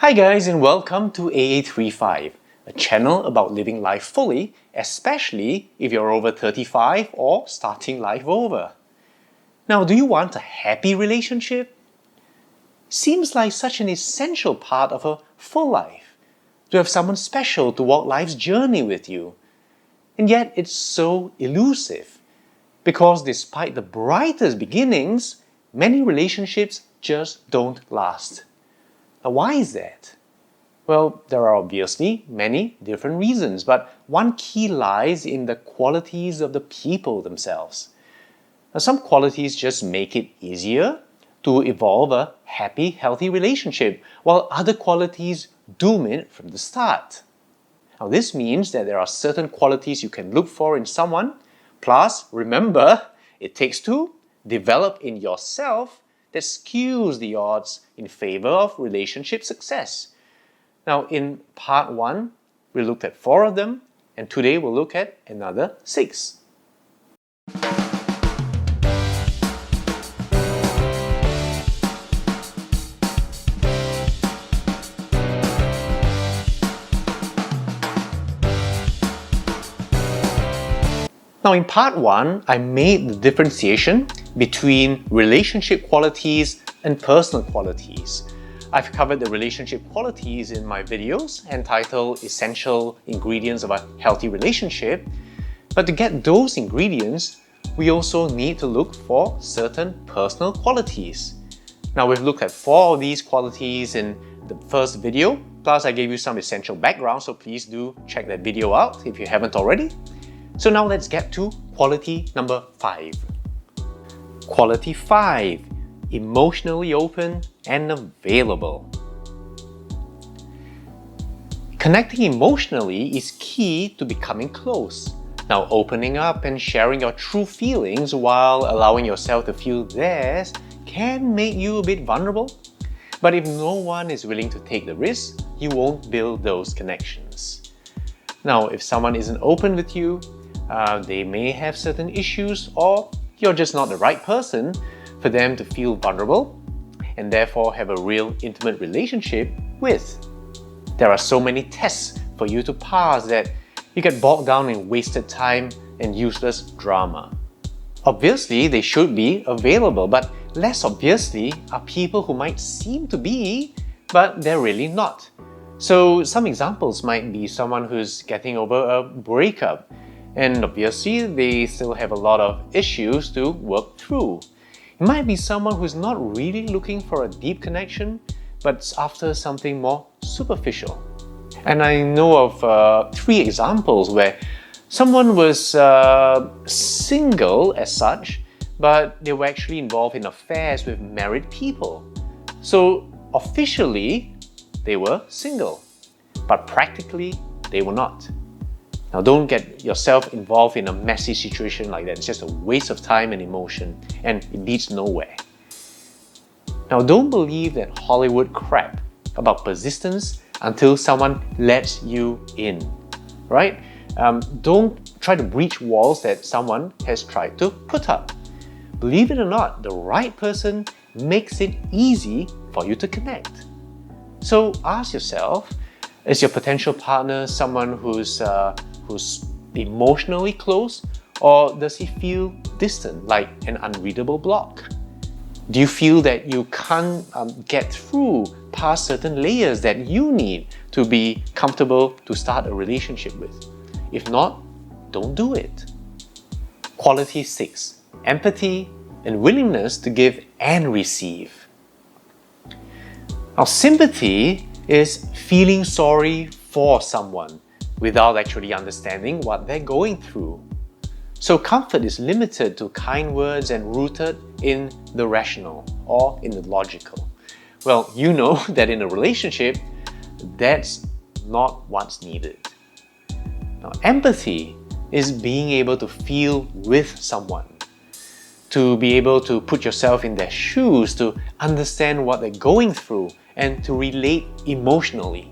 Hi guys, and welcome to AA35, a channel about living life fully, especially if you're over 35 or starting life over. Now, do you want a happy relationship? Seems like such an essential part of a full life, to have someone special to walk life's journey with you. And yet it's so elusive, because despite the brightest beginnings, many relationships just don't last. Now, why is that? Well, there are obviously many different reasons, but one key lies in the qualities of the people themselves. Now, some qualities just make it easier to evolve a happy, healthy relationship, while other qualities doom it from the start. Now, this means that there are certain qualities you can look for in someone, plus, remember, it takes two, develop in yourself that skews the odds in favor of relationship success. Now, in part 1, we looked at 4 of them, and today we'll look at another 6. Now, in part 1, I made the differentiation between relationship qualities and personal qualities. I've covered the relationship qualities in my videos entitled Essential Ingredients of a Healthy Relationship, but to get those ingredients, we also need to look for certain personal qualities. Now, we've looked at 4 of these qualities in the first video, plus I gave you some essential background, so please do check that video out if you haven't already. So now let's get to quality number 5. Quality 5. Emotionally open and available. Connecting emotionally is key to becoming close. Now, opening up and sharing your true feelings while allowing yourself to feel theirs can make you a bit vulnerable. But if no one is willing to take the risk, you won't build those connections. Now, if someone isn't open with you, they may have certain issues, or you're just not the right person for them to feel vulnerable and therefore have a real intimate relationship with. There are so many tests for you to pass that you get bogged down in wasted time and useless drama. Obviously, they should be available, but less obviously are people who might seem to be, but they're really not. So some examples might be someone who's getting over a breakup, and obviously they still have a lot of issues to work through. It might be someone who's not really looking for a deep connection, but after something more superficial. And I know of 3 examples where someone was single as such, but they were actually involved in affairs with married people. So officially, they were single, but practically, they were not. Now, don't get yourself involved in a messy situation like that. It's just a waste of time and emotion, and it leads nowhere. Now, don't believe that Hollywood crap about persistence until someone lets you in, right? Don't try to breach walls that someone has tried to put up. Believe it or not, the right person makes it easy for you to connect. So ask yourself, is your potential partner someone who's emotionally close, or does he feel distant, like an unreadable block? Do you feel that you can't get through past certain layers that you need to be comfortable to start a relationship with? If not, don't do it. Quality 6. Empathy and willingness to give and receive. Now, sympathy is feeling sorry for someone without actually understanding what they're going through. So comfort is limited to kind words and rooted in the rational or in the logical. Well, you know that in a relationship, that's not what's needed. Now, empathy is being able to feel with someone, to be able to put yourself in their shoes, to understand what they're going through, and to relate emotionally.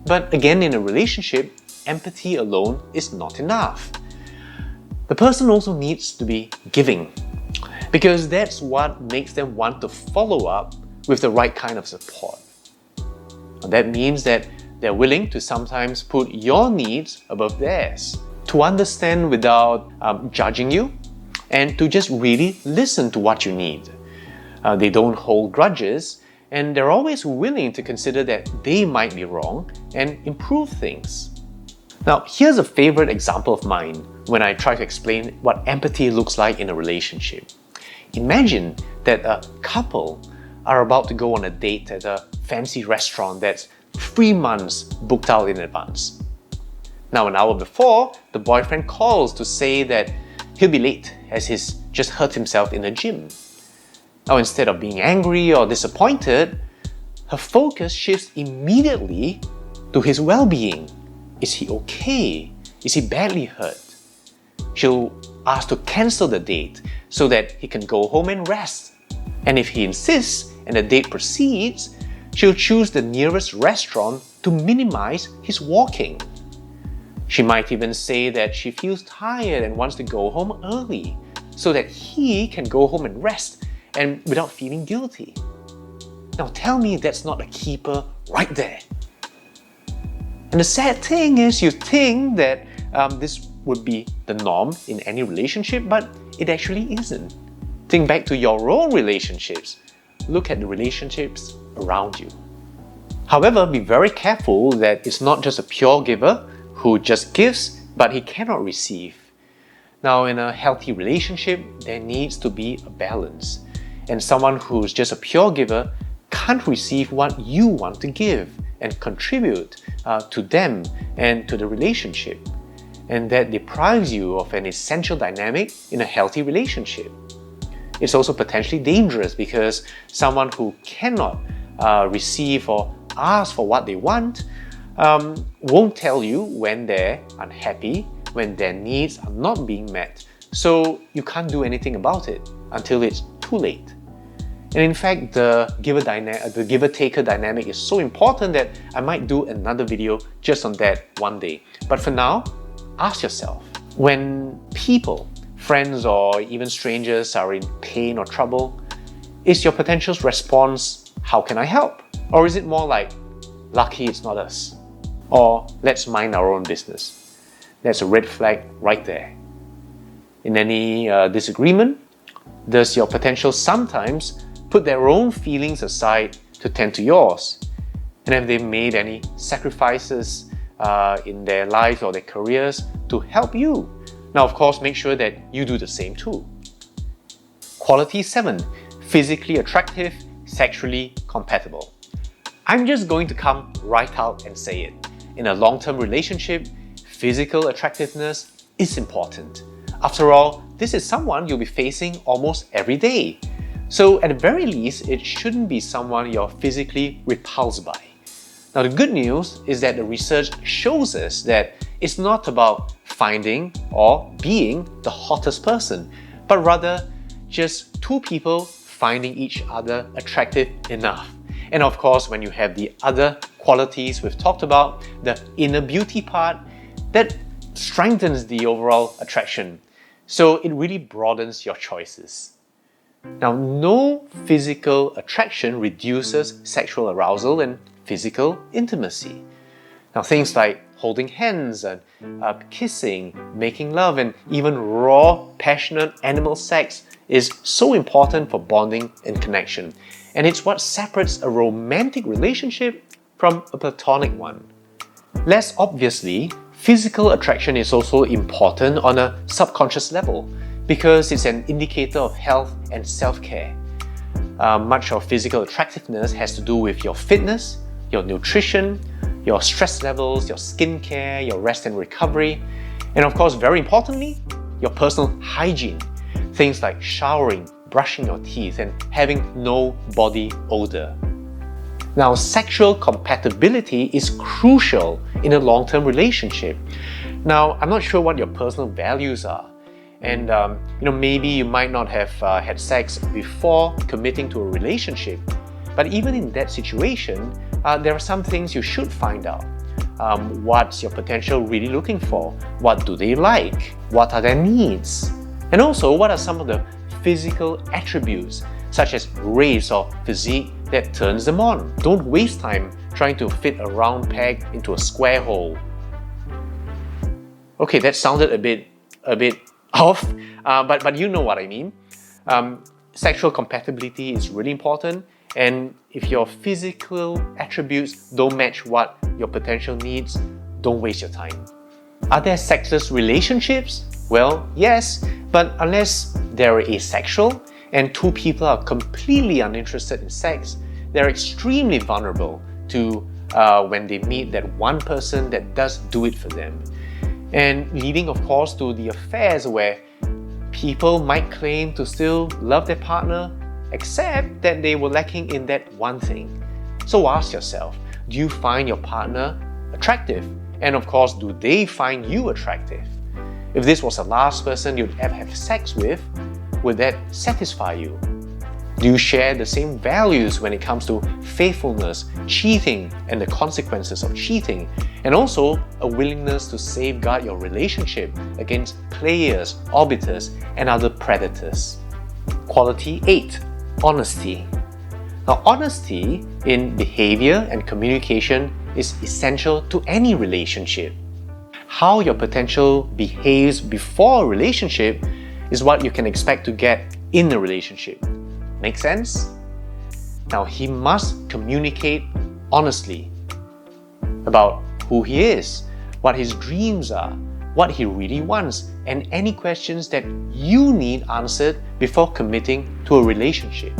But again, in a relationship, empathy alone is not enough. The person also needs to be giving, because that's what makes them want to follow up with the right kind of support. That means that they're willing to sometimes put your needs above theirs, to understand without judging you, and to just really listen to what you need. They don't hold grudges, and they're always willing to consider that they might be wrong and improve things. Now, here's a favorite example of mine when I try to explain what empathy looks like in a relationship. Imagine that a couple are about to go on a date at a fancy restaurant that's 3 months booked out in advance. Now, an hour before, the boyfriend calls to say that he'll be late as he's just hurt himself in the gym. Now, instead of being angry or disappointed, her focus shifts immediately to his well-being. Is he okay? Is he badly hurt? She'll ask to cancel the date so that he can go home and rest. And if he insists and the date proceeds, she'll choose the nearest restaurant to minimize his walking. She might even say that she feels tired and wants to go home early so that he can go home and rest and without feeling guilty. Now tell me that's not a keeper right there. And the sad thing is you think that this would be the norm in any relationship, but it actually isn't. Think back to your own relationships. Look at the relationships around you. However, be very careful that it's not just a pure giver who just gives, but he cannot receive. Now, in a healthy relationship, there needs to be a balance. And someone who's just a pure giver can't receive what you want to give and contribute to them and to the relationship. And that deprives you of an essential dynamic in a healthy relationship. It's also potentially dangerous because someone who cannot receive or ask for what they want won't tell you when they're unhappy, when their needs are not being met. So you can't do anything about it until it's too late. And in fact, the giver-taker dynamic is so important that I might do another video just on that one day. But for now, ask yourself, when people, friends or even strangers are in pain or trouble, is your potential response, how can I help? Or is it more like, lucky it's not us? Or let's mind our own business? That's a red flag right there. In any disagreement, does your potential sometimes put their own feelings aside to tend to yours? And have they made any sacrifices in their lives or their careers to help you? Now, of course, make sure that you do the same too. Quality 7. Physically attractive, sexually compatible. I'm just going to come right out and say it. In a long-term relationship, physical attractiveness is important. After all, this is someone you'll be facing almost every day. So at the very least, it shouldn't be someone you're physically repulsed by. Now the good news is that the research shows us that it's not about finding or being the hottest person, but rather just two people finding each other attractive enough. And of course, when you have the other qualities we've talked about, the inner beauty part, that strengthens the overall attraction. So it really broadens your choices. Now, no physical attraction reduces sexual arousal and physical intimacy. Now, things like holding hands and kissing, making love, and even raw, passionate animal sex is so important for bonding and connection. And it's what separates a romantic relationship from a platonic one. Less obviously, physical attraction is also important on a subconscious level because it's an indicator of health and self-care. Much of physical attractiveness has to do with your fitness, your nutrition, your stress levels, your skincare, your rest and recovery, and of course, very importantly, your personal hygiene. Things like showering, brushing your teeth, and having no body odor. Now, sexual compatibility is crucial in a long-term relationship. Now, I'm not sure what your personal values are. And maybe you might not have had sex before committing to a relationship. But even in that situation, there are some things you should find out. What's your potential really looking for? What do they like? What are their needs? And also, what are some of the physical attributes, such as race or physique, that turns them on. Don't waste time trying to fit a round peg into a square hole. Okay, that sounded a bit off, but you know what I mean. Sexual compatibility is really important, and if your physical attributes don't match what your potential needs, don't waste your time. Are there sexless relationships? Well, yes, but unless they're asexual and two people are completely uninterested in sex, they're extremely vulnerable to when they meet that one person that does do it for them. And leading, of course, to the affairs where people might claim to still love their partner, except that they were lacking in that one thing. So ask yourself, do you find your partner attractive? And of course, do they find you attractive? If this was the last person you'd ever have sex with, would that satisfy you? Do you share the same values when it comes to faithfulness, cheating, and the consequences of cheating, and also a willingness to safeguard your relationship against players, arbiters, and other predators? Quality 8. Honesty. Now, honesty in behavior and communication is essential to any relationship. How your potential behaves before a relationship is what you can expect to get in a relationship. Make sense? Now, he must communicate honestly about who he is, what his dreams are, what he really wants, and any questions that you need answered before committing to a relationship.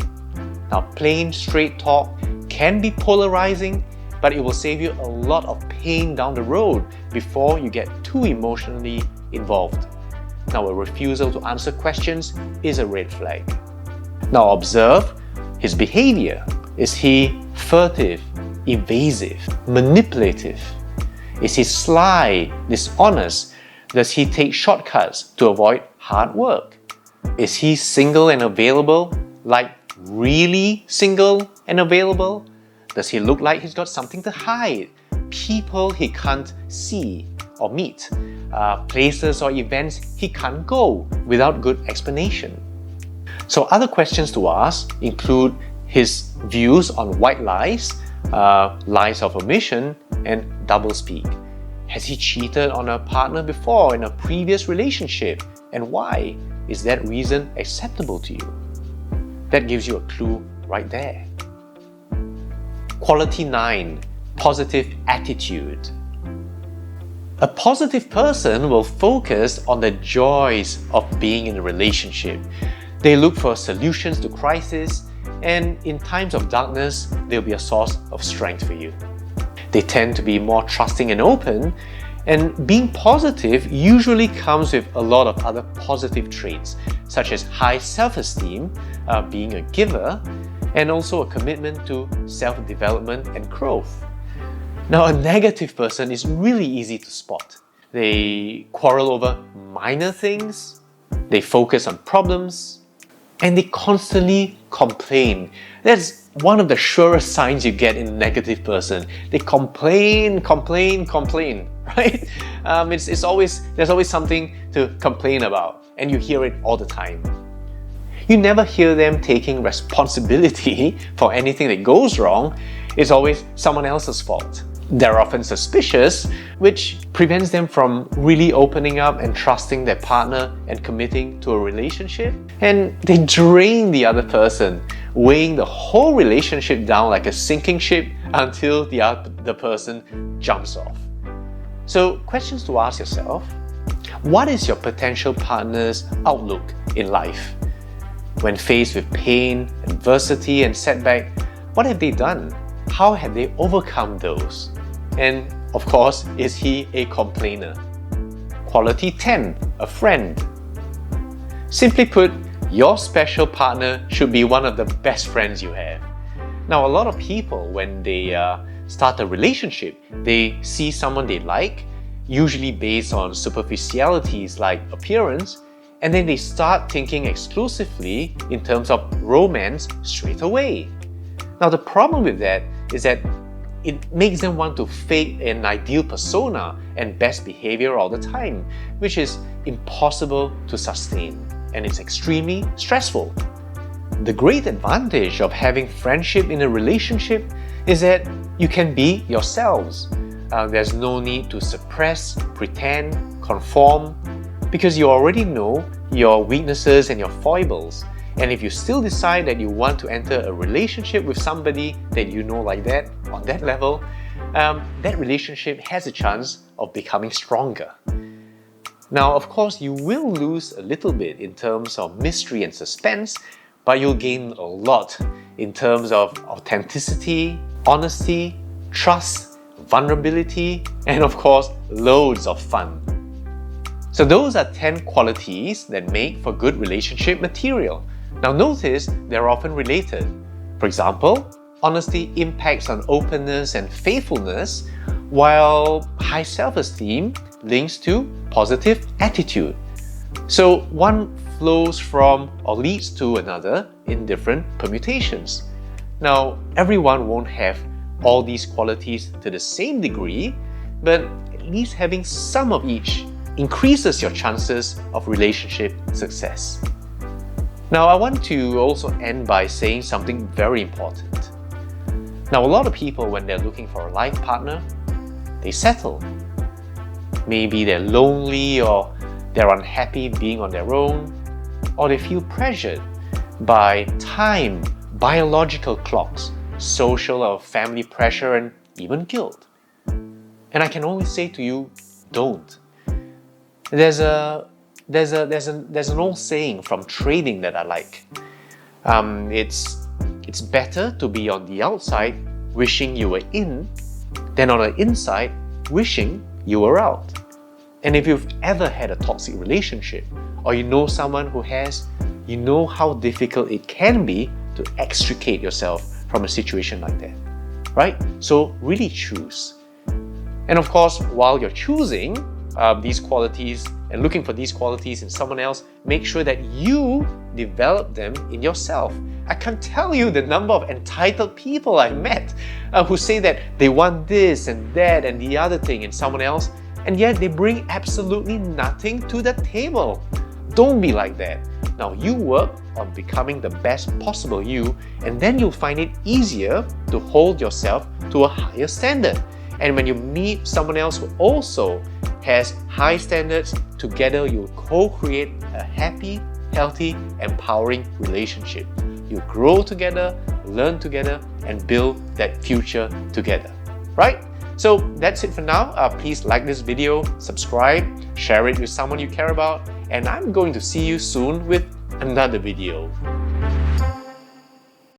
Now, plain, straight talk can be polarizing, but it will save you a lot of pain down the road before you get too emotionally involved. Now, a refusal to answer questions is a red flag. Now, observe his behavior. Is he furtive, evasive, manipulative? Is he sly, dishonest? Does he take shortcuts to avoid hard work? Is he single and available, like really single and available? Does he look like he's got something to hide? People he can't see or meet, places or events he can't go without good explanation. So other questions to ask include his views on white lies, lies of omission, and doublespeak. Has he cheated on a partner before in a previous relationship, and why? Is that reason acceptable to you? That gives you a clue right there. Quality 9. Positive attitude. A positive person will focus on the joys of being in a relationship. They look for solutions to crises, and in times of darkness, they'll be a source of strength for you. They tend to be more trusting and open, and being positive usually comes with a lot of other positive traits, such as high self-esteem, being a giver, and also a commitment to self-development and growth. Now, a negative person is really easy to spot. They quarrel over minor things, they focus on problems, and they constantly complain. That's one of the surest signs you get in a negative person. They complain, right? There's always something to complain about, and you hear it all the time. You never hear them taking responsibility for anything that goes wrong. It's always someone else's fault. They're often suspicious, which prevents them from really opening up and trusting their partner and committing to a relationship. And they drain the other person, weighing the whole relationship down like a sinking ship until the person jumps off. So, questions to ask yourself: what is your potential partner's outlook in life? When faced with pain, adversity, and setback, what have they done? How have they overcome those? And of course, is he a complainer? Quality 10. A friend. Simply put, your special partner should be one of the best friends you have. Now, a lot of people, when they start a relationship, they see someone they like, usually based on superficialities like appearance, and then they start thinking exclusively in terms of romance straight away. Now, the problem with that is that it makes them want to fake an ideal persona and best behavior all the time, which is impossible to sustain, and it's extremely stressful. the great advantage of having friendship in a relationship is that you can be yourselves. There's no need to suppress, pretend, conform, because you already know your weaknesses and your foibles. And if you still decide that you want to enter a relationship with somebody that you know like that, on that level, that relationship has a chance of becoming stronger. Now, of course, you will lose a little bit in terms of mystery and suspense, but you'll gain a lot in terms of authenticity, honesty, trust, vulnerability, and of course, loads of fun. So those are 10 qualities that make for good relationship material. Now notice they're often related. For example, honesty impacts on openness and faithfulness, while high self-esteem links to positive attitude. So one flows from or leads to another in different permutations. Now, everyone won't have all these qualities to the same degree, but at least having some of each increases your chances of relationship success. Now, I want to also end by saying something very important. Now, a lot of people, when they're looking for a life partner, they settle. Maybe they're lonely, or they're unhappy being on their own, or they feel pressured by time, biological clocks, social or family pressure, and even guilt. And I can only say to you, don't. There's an old saying from trading that I like. It's better to be on the outside wishing you were in than on the inside wishing you were out. And if you've ever had a toxic relationship, or you know someone who has, you know how difficult it can be to extricate yourself from a situation like that, right? So really choose. And of course, while you're choosing these qualities and looking for these qualities in someone else, make sure that you develop them in yourself. I can't tell you the number of entitled people I've met who say that they want this and that and the other thing in someone else, and yet they bring absolutely nothing to the table. Don't be like that. Now you work on becoming the best possible you, and then you'll find it easier to hold yourself to a higher standard. And when you meet someone else who also has high standards, together you'll co-create a happy, healthy, empowering relationship. You grow together, learn together, and build that future together. Right? So that's it for now. Please like this video, subscribe, share it with someone you care about, and I'm going to see you soon with another video.